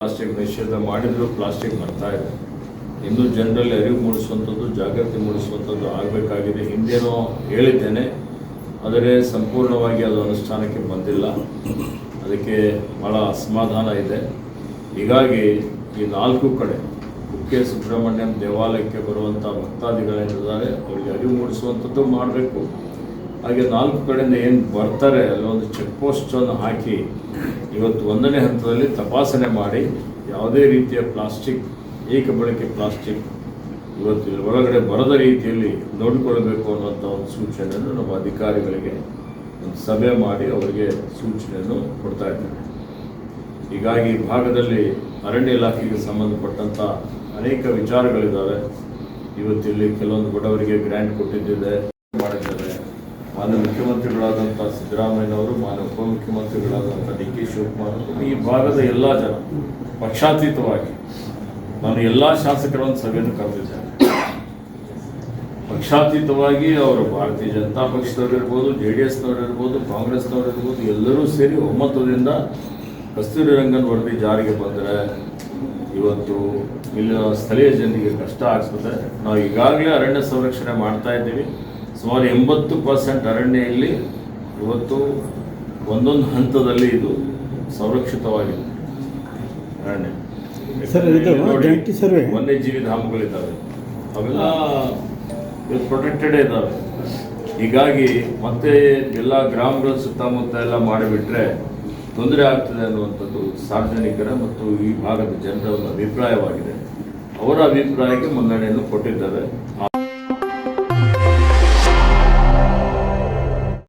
Plastic ನಿಷೇಧ ಮಾಡಿದರೂ plastic ಬರ್ತಾ ಇದೆ. ಇನ್ನೂ ಜನರಲ್ಲಿ ಅರಿವು ಮೂಡಿಸುವಂಥದ್ದು, ಜಾಗೃತಿ ಮೂಡಿಸುವಂಥದ್ದು ಆಗಬೇಕಾಗಿದೆ. ಹಿಂದೇನೋ ಹೇಳಿದ್ದೇನೆ, ಆದರೆ ಸಂಪೂರ್ಣವಾಗಿ ಅದು ಅನುಷ್ಠಾನಕ್ಕೆ ಬಂದಿಲ್ಲ. ಅದಕ್ಕೆ ಭಾಳ ಅಸಮಾಧಾನ ಇದೆ. ಹೀಗಾಗಿ ಈ 4 ಕಡೆ ಕುಕ್ಕೆ ಸುಬ್ರಹ್ಮಣ್ಯಂ ದೇವಾಲಯಕ್ಕೆ ಬರುವಂಥ ಭಕ್ತಾದಿಗಳೇನಿದ್ದಾರೆ ಅವರಿಗೆ ಅರಿವು ಮೂಡಿಸುವಂಥದ್ದು ಮಾಡಬೇಕು. ಹಾಗೆ 4 ಕಡೆಯಿಂದ ಏನು ಬರ್ತಾರೆ ಅಲ್ಲೊಂದು ಚೆಕ್ ಪೋಸ್ಟನ್ನು ಹಾಕಿ ಇವತ್ತು 1ನೇ ಹಂತದಲ್ಲಿ ತಪಾಸಣೆ ಮಾಡಿ ಯಾವುದೇ ರೀತಿಯ ಪ್ಲಾಸ್ಟಿಕ್, ಏಕ ಬಳಕೆ ಪ್ಲಾಸ್ಟಿಕ್ ಇವತ್ತು ಒಳಗಡೆ ಬರದ ರೀತಿಯಲ್ಲಿ ನೋಡಿಕೊಳ್ಳಬೇಕು ಅನ್ನುವಂಥ ಒಂದು ಸೂಚನೆಯನ್ನು ನಮ್ಮ ಅಧಿಕಾರಿಗಳಿಗೆ ಒಂದು ಸಭೆ ಮಾಡಿ ಅವರಿಗೆ ಸೂಚನೆಯನ್ನು ಕೊಡ್ತಾ ಇದ್ದೇವೆ. ಹೀಗಾಗಿ ಭಾಗದಲ್ಲಿ ಅರಣ್ಯ ಇಲಾಖೆಗೆ ಸಂಬಂಧಪಟ್ಟಂಥ ಅನೇಕ ವಿಚಾರಗಳಿದ್ದಾವೆ. ಇವತ್ತಿಲ್ಲಿ ಕೆಲವೊಂದು ಬಡವರಿಗೆ ಗ್ರ್ಯಾಂಟ್ ಕೊಟ್ಟಿದ್ದಿದೆ, ಮಾಡಿದ್ದಾರೆ. ಮಾನ್ಯ ಮುಖ್ಯಮಂತ್ರಿಗಳಾದಂಥ ಸಿದ್ದರಾಮಯ್ಯನವರು, ಮಾನ್ಯ ಉಪಮುಖ್ಯಮಂತ್ರಿಗಳಾದಂಥ ಡಿ ಕೆ ಶಿವಕುಮಾರ್, ಈ ಭಾಗದ ಎಲ್ಲ ಜನ ಪಕ್ಷಾತೀತವಾಗಿ ನಾನು ಎಲ್ಲ ಶಾಸಕರನ್ನು ಸಭೆಯನ್ನು ಕರೆದಿದ್ದೇನೆ. ಪಕ್ಷಾತೀತವಾಗಿ ಅವರು ಭಾರತೀಯ ಜನತಾ ಪಕ್ಷದವರು ಇರ್ಬೋದು, JDSನವರು ಇರ್ಬೋದು, ಕಾಂಗ್ರೆಸ್ನವರು ಇರ್ಬೋದು, ಎಲ್ಲರೂ ಸೇರಿ ಒಮ್ಮತದಿಂದ ಕಸ್ತೂರಿ ರಂಗನ್ ವರದಿ ಜಾರಿಗೆ ಬಂದರೆ ಇವತ್ತು ಇಲ್ಲಿನ ಸ್ಥಳೀಯ ಜನರಿಗೆ ಕಷ್ಟ ಆಗ್ತದೆ. ನಾವು ಈಗಾಗಲೇ ಅರಣ್ಯ ಸಂರಕ್ಷಣೆ ಮಾಡ್ತಾ ಇದ್ದೀವಿ. ಸುಮಾರು 80% ಅರಣ್ಯ ಇಲ್ಲಿ ಇವತ್ತು ಒಂದೊಂದು ಹಂತದಲ್ಲಿ ಇದು ಸಂರಕ್ಷಿತವಾಗಿದೆ. ಅರಣ್ಯ ವನ್ಯಜೀವಿ ಧಾಮಗಳಿದ್ದಾವೆ, ಅವೆಲ್ಲ ಇವತ್ತು ಪ್ರೊಟೆಕ್ಟೆಡ್ ಇದ್ದಾವೆ. ಹೀಗಾಗಿ ಮತ್ತೆ ಎಲ್ಲ ಗ್ರಾಮಗಳ ಸುತ್ತಮುತ್ತ ಎಲ್ಲ ಮಾಡಿಬಿಟ್ರೆ ತೊಂದರೆ ಆಗ್ತದೆ ಅನ್ನುವಂಥದ್ದು ಸಾರ್ವಜನಿಕರ ಮತ್ತು ಈ ಭಾಗದ ಜನರ ಒಂದು ಅಭಿಪ್ರಾಯವಾಗಿದೆ. ಅವರ ಅಭಿಪ್ರಾಯಕ್ಕೆ ಮನ್ನಣೆಯನ್ನು ಕೊಟ್ಟಿದ್ದಾರೆ.